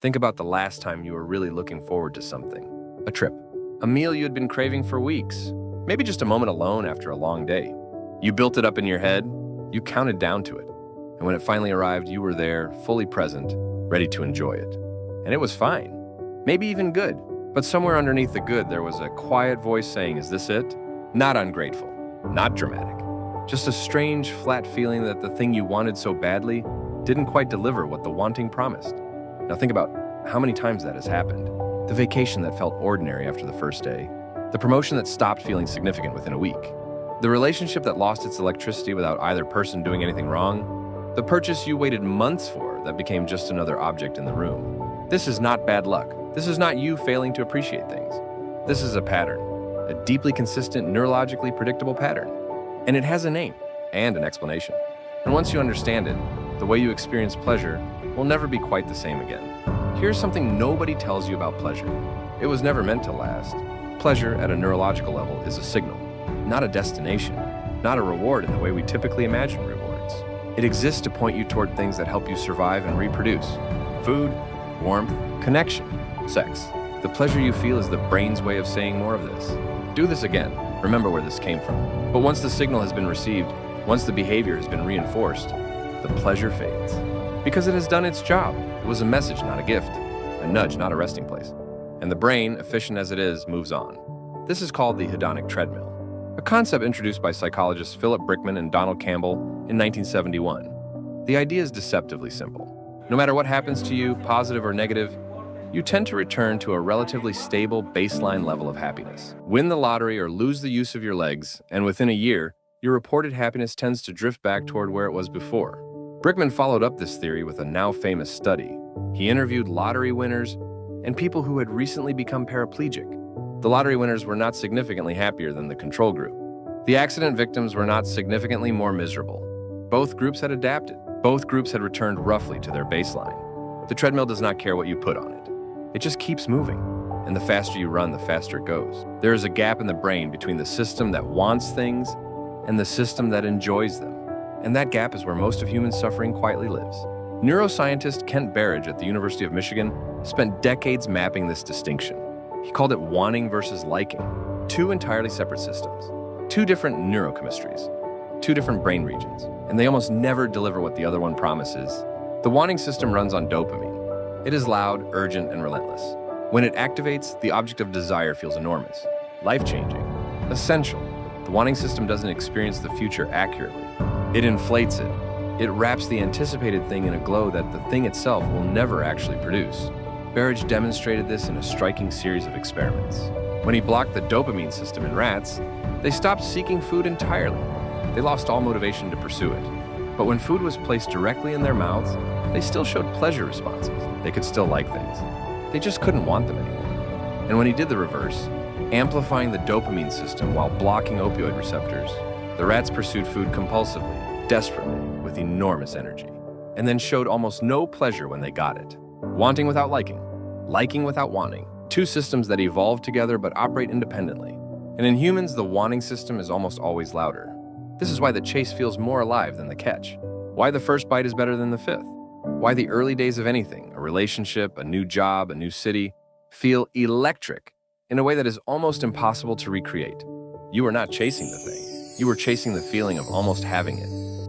Think about the last time you were really looking forward to something. A trip. A meal you had been craving for weeks. Maybe just a moment alone after a long day. You built it up in your head. You counted down to it. And when it finally arrived, you were there, fully present, ready to enjoy it. And it was fine. Maybe even good. But somewhere underneath the good, there was a quiet voice saying, "Is this it?" Not ungrateful. Not dramatic. Just a strange, flat feeling that the thing you wanted so badly didn't quite deliver what the wanting promised. Now think about how many times that has happened. The vacation that felt ordinary after the first day. The promotion that stopped feeling significant within a week. The relationship that lost its electricity without either person doing anything wrong. The purchase you waited months for that became just another object in the room. This is not bad luck. This is not you failing to appreciate things. This is a pattern. A deeply consistent, neurologically predictable pattern. And it has a name and an explanation. And once you understand it, the way you experience pleasure will never be quite the same again. Here's something nobody tells you about pleasure. It was never meant to last. Pleasure at a neurological level is a signal, not a destination, not a reward in the way we typically imagine rewards. It exists to point you toward things that help you survive and reproduce. Food, warmth, connection, sex. The pleasure you feel is the brain's way of saying more of this. Do this again. Remember where this came from. But once the signal has been received, once the behavior has been reinforced, the pleasure fades. Because it has done its job. It was a message, not a gift. A nudge, not a resting place. And the brain, efficient as it is, moves on. This is called the Hedonic Treadmill, a concept introduced by psychologists Philip Brickman and Donald Campbell in 1971. The idea is deceptively simple. No matter what happens to you, positive or negative, you tend to return to a relatively stable baseline level of happiness. Win the lottery or lose the use of your legs, and within a year, your reported happiness tends to drift back toward where it was before. Brickman followed up this theory with a now famous study. He interviewed lottery winners and people who had recently become paraplegic. The lottery winners were not significantly happier than the control group. The accident victims were not significantly more miserable. Both groups had adapted. Both groups had returned roughly to their baseline. The treadmill does not care what you put on it. It just keeps moving. And the faster you run, the faster it goes. There is a gap in the brain between the system that wants things and the system that enjoys them. And that gap is where most of human suffering quietly lives. Neuroscientist Kent Berridge at the University of Michigan spent decades mapping this distinction. He called it wanting versus liking. Two entirely separate systems. Two different neurochemistries. Two different brain regions. And they almost never deliver what the other one promises. The wanting system runs on dopamine. It is loud, urgent, and relentless. When it activates, the object of desire feels enormous, life-changing, essential. The wanting system doesn't experience the future accurately. It inflates it. It wraps the anticipated thing in a glow that the thing itself will never actually produce. Berridge demonstrated this in a striking series of experiments. When he blocked the dopamine system in rats, they stopped seeking food entirely. They lost all motivation to pursue it. But when food was placed directly in their mouths, they still showed pleasure responses. They could still like things. They just couldn't want them anymore. And when he did the reverse, amplifying the dopamine system while blocking opioid receptors, the rats pursued food compulsively, desperately, with enormous energy, and then showed almost no pleasure when they got it. Wanting without liking, liking without wanting. Two systems that evolve together but operate independently. And in humans, the wanting system is almost always louder. This is why the chase feels more alive than the catch. Why the first bite is better than the fifth. Why the early days of anything, a relationship, a new job, a new city, feel electric in a way that is almost impossible to recreate. You are not chasing the thing. You were chasing the feeling of almost having it.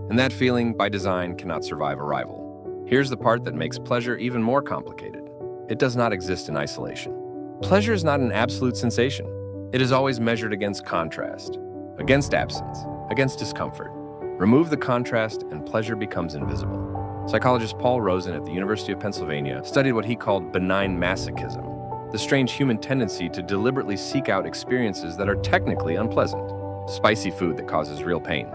And that feeling, by design, cannot survive arrival. Here's the part that makes pleasure even more complicated. It does not exist in isolation. Pleasure is not an absolute sensation. It is always measured against contrast, against absence, against discomfort. Remove the contrast and pleasure becomes invisible. Psychologist Paul Rosen at the University of Pennsylvania studied what he called benign masochism, the strange human tendency to deliberately seek out experiences that are technically unpleasant. Spicy food that causes real pain.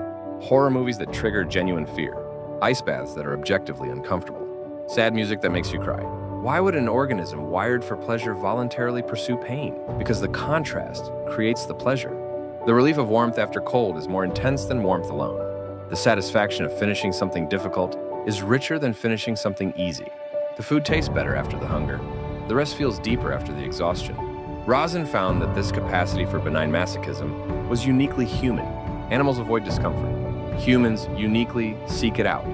Horror movies that trigger genuine fear. Ice baths that are objectively uncomfortable. Sad music that makes you cry. Why would an organism wired for pleasure voluntarily pursue pain? Because the contrast creates the pleasure. The relief of warmth after cold is more intense than warmth alone. The satisfaction of finishing something difficult is richer than finishing something easy. The food tastes better after the hunger. The rest feels deeper after the exhaustion. Rosen found that this capacity for benign masochism was uniquely human. Animals avoid discomfort. Humans uniquely seek it out.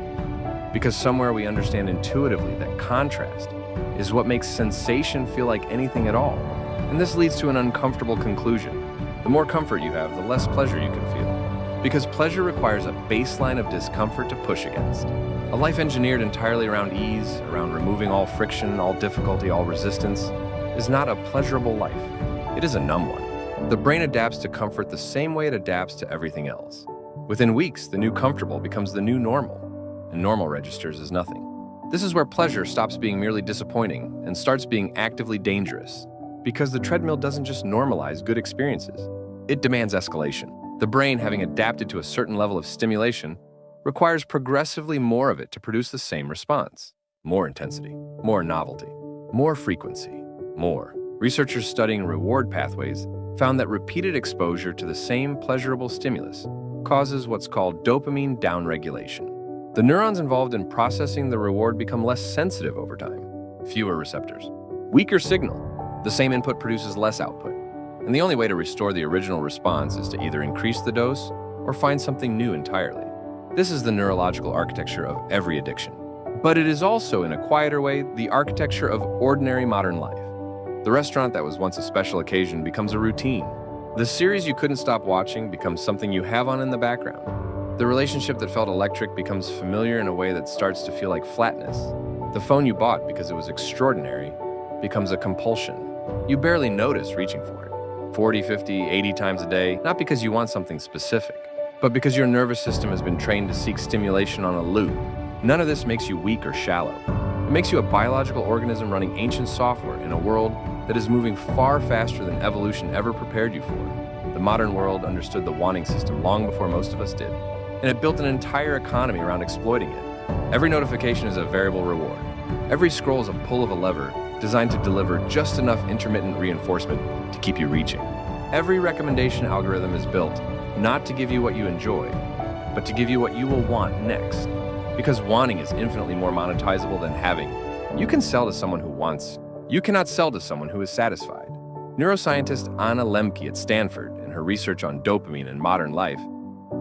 Because somewhere we understand intuitively that contrast is what makes sensation feel like anything at all. And this leads to an uncomfortable conclusion. The more comfort you have, the less pleasure you can feel. Because pleasure requires a baseline of discomfort to push against. A life engineered entirely around ease, around removing all friction, all difficulty, all resistance, is not a pleasurable life. It is a numb one. The brain adapts to comfort the same way it adapts to everything else. Within weeks, the new comfortable becomes the new normal, and normal registers as nothing. This is where pleasure stops being merely disappointing and starts being actively dangerous, because the treadmill doesn't just normalize good experiences. It demands escalation. The brain, having adapted to a certain level of stimulation, requires progressively more of it to produce the same response. More intensity, more novelty, more frequency, more. Researchers studying reward pathways found that repeated exposure to the same pleasurable stimulus causes what's called dopamine downregulation. The neurons involved in processing the reward become less sensitive over time. Fewer receptors. Weaker signal. The same input produces less output. And the only way to restore the original response is to either increase the dose or find something new entirely. This is the neurological architecture of every addiction. But it is also, in a quieter way, the architecture of ordinary modern life. The restaurant that was once a special occasion becomes a routine. The series you couldn't stop watching becomes something you have on in the background. The relationship that felt electric becomes familiar in a way that starts to feel like flatness. The phone you bought because it was extraordinary becomes a compulsion. You barely notice reaching for it. 40, 50, 80 times a day, not because you want something specific, but because your nervous system has been trained to seek stimulation on a loop. None of this makes you weak or shallow. It makes you a biological organism running ancient software in a world that is moving far faster than evolution ever prepared you for. The modern world understood the wanting system long before most of us did, and it built an entire economy around exploiting it. Every notification is a variable reward. Every scroll is a pull of a lever designed to deliver just enough intermittent reinforcement to keep you reaching. Every recommendation algorithm is built not to give you what you enjoy, but to give you what you will want next. Because wanting is infinitely more monetizable than having. You can sell to someone who wants. You cannot sell to someone who is satisfied. Neuroscientist Anna Lembke at Stanford, in her research on dopamine in modern life,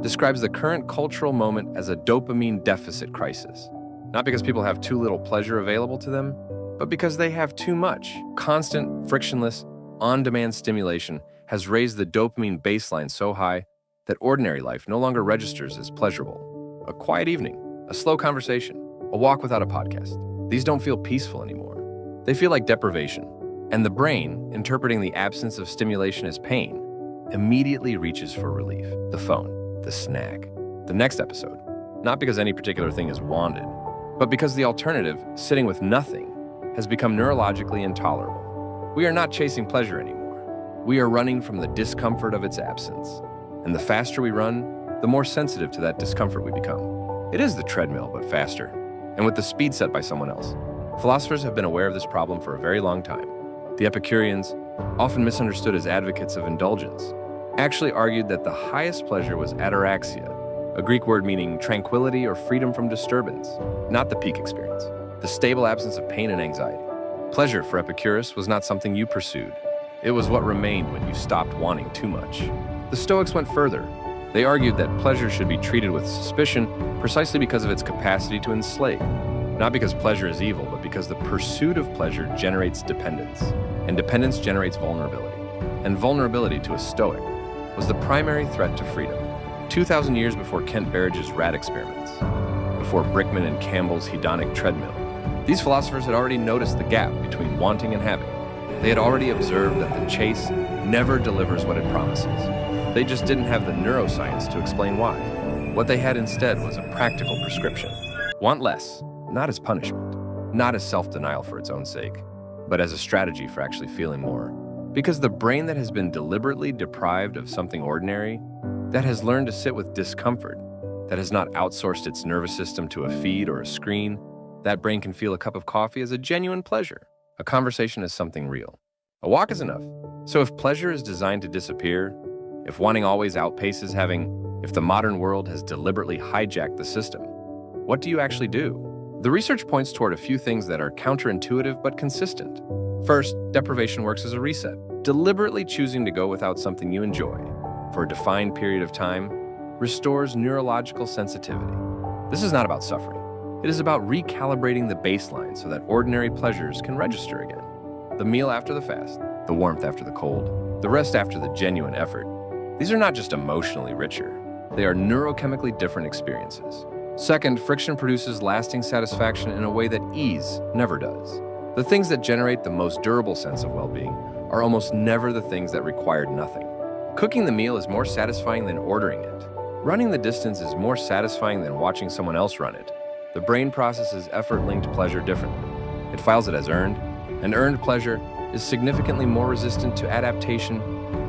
describes the current cultural moment as a dopamine deficit crisis. Not because people have too little pleasure available to them, but because they have too much. Constant, frictionless, on-demand stimulation has raised the dopamine baseline so high that ordinary life no longer registers as pleasurable. A quiet evening, a slow conversation, a walk without a podcast. These don't feel peaceful anymore. They feel like deprivation. And the brain, interpreting the absence of stimulation as pain, immediately reaches for relief. The phone, the snack, the next episode. Not because any particular thing is wanted, but because the alternative, sitting with nothing, has become neurologically intolerable. We are not chasing pleasure anymore. We are running from the discomfort of its absence. And the faster we run, the more sensitive to that discomfort we become. It is the treadmill, but faster, and with the speed set by someone else. Philosophers have been aware of this problem for a very long time. The Epicureans, often misunderstood as advocates of indulgence, actually argued that the highest pleasure was ataraxia, a Greek word meaning tranquility or freedom from disturbance, not the peak experience, the stable absence of pain and anxiety. Pleasure for Epicurus was not something you pursued. It was what remained when you stopped wanting too much. The Stoics went further. They argued that pleasure should be treated with suspicion precisely because of its capacity to enslave. Not because pleasure is evil, but because the pursuit of pleasure generates dependence, and dependence generates vulnerability. And vulnerability to a Stoic was the primary threat to freedom. 2,000 years before Kent Berridge's rat experiments, before Brickman and Campbell's hedonic treadmill, these philosophers had already noticed the gap between wanting and having. They had already observed that the chase never delivers what it promises. They just didn't have the neuroscience to explain why. What they had instead was a practical prescription. Want less, not as punishment, not as self-denial for its own sake, but as a strategy for actually feeling more. Because the brain that has been deliberately deprived of something ordinary, that has learned to sit with discomfort, that has not outsourced its nervous system to a feed or a screen, that brain can feel a cup of coffee as a genuine pleasure, a conversation as something real. A walk is enough. So if pleasure is designed to disappear, if wanting always outpaces having, if the modern world has deliberately hijacked the system, what do you actually do? The research points toward a few things that are counterintuitive but consistent. First, deprivation works as a reset. Deliberately choosing to go without something you enjoy for a defined period of time restores neurological sensitivity. This is not about suffering. It is about recalibrating the baseline so that ordinary pleasures can register again. The meal after the fast, the warmth after the cold, the rest after the genuine effort. These are not just emotionally richer. They are neurochemically different experiences. Second, friction produces lasting satisfaction in a way that ease never does. The things that generate the most durable sense of well-being are almost never the things that required nothing. Cooking the meal is more satisfying than ordering it. Running the distance is more satisfying than watching someone else run it. The brain processes effort-linked pleasure differently. It files it as earned, and earned pleasure is significantly more resistant to adaptation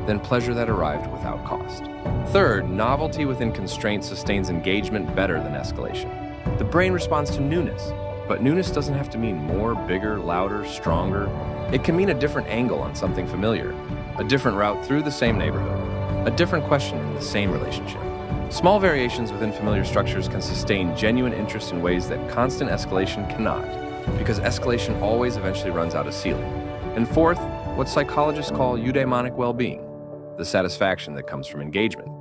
than pleasure that arrived without cost. Third, novelty within constraint sustains engagement better than escalation. The brain responds to newness, but newness doesn't have to mean more, bigger, louder, stronger. It can mean a different angle on something familiar, a different route through the same neighborhood, a different question in the same relationship. Small variations within familiar structures can sustain genuine interest in ways that constant escalation cannot, because escalation always eventually runs out of ceiling. And fourth, what psychologists call eudaimonic well-being, the satisfaction that comes from engagement,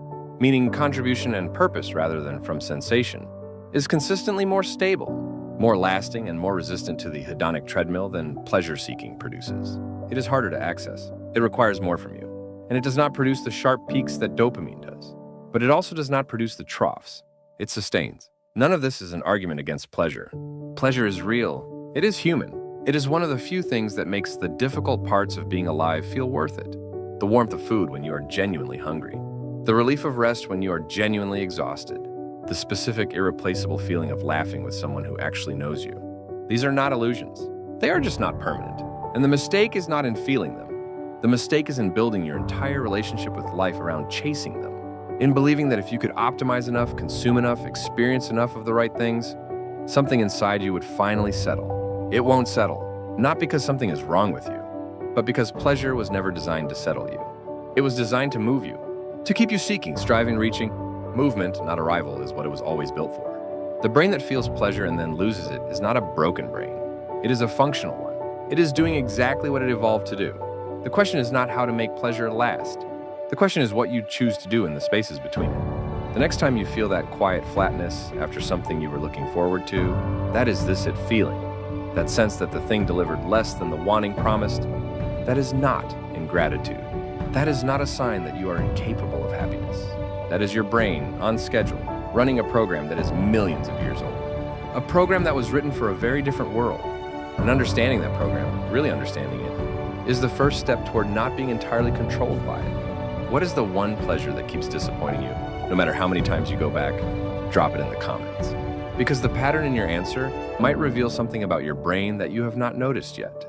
meaning contribution and purpose rather than from sensation, is consistently more stable, more lasting, and more resistant to the hedonic treadmill than pleasure-seeking produces. It is harder to access. It requires more from you. And it does not produce the sharp peaks that dopamine does. But it also does not produce the troughs. It sustains. None of this is an argument against pleasure. Pleasure is real. It is human. It is one of the few things that makes the difficult parts of being alive feel worth it. The warmth of food when you are genuinely hungry. The relief of rest when you are genuinely exhausted. The specific, irreplaceable feeling of laughing with someone who actually knows you. These are not illusions. They are just not permanent. And the mistake is not in feeling them. The mistake is in building your entire relationship with life around chasing them. In believing that if you could optimize enough, consume enough, experience enough of the right things, something inside you would finally settle. It won't settle. Not because something is wrong with you, but because pleasure was never designed to settle you. It was designed to move you, to keep you seeking, striving, reaching. Movement, not arrival, is what it was always built for. The brain that feels pleasure and then loses it is not a broken brain. It is a functional one. It is doing exactly what it evolved to do. The question is not how to make pleasure last. The question is what you choose to do in the spaces between it. The next time you feel that quiet flatness after something you were looking forward to, that is this it feeling. That sense that the thing delivered less than the wanting promised, that is not ingratitude. That is not a sign that you are incapable of happiness. That is your brain, on schedule, running a program that is millions of years old. A program that was written for a very different world. And understanding that program, really understanding it, is the first step toward not being entirely controlled by it. What is the one pleasure that keeps disappointing you? No matter how many times you go back, drop it in the comments. Because the pattern in your answer might reveal something about your brain that you have not noticed yet.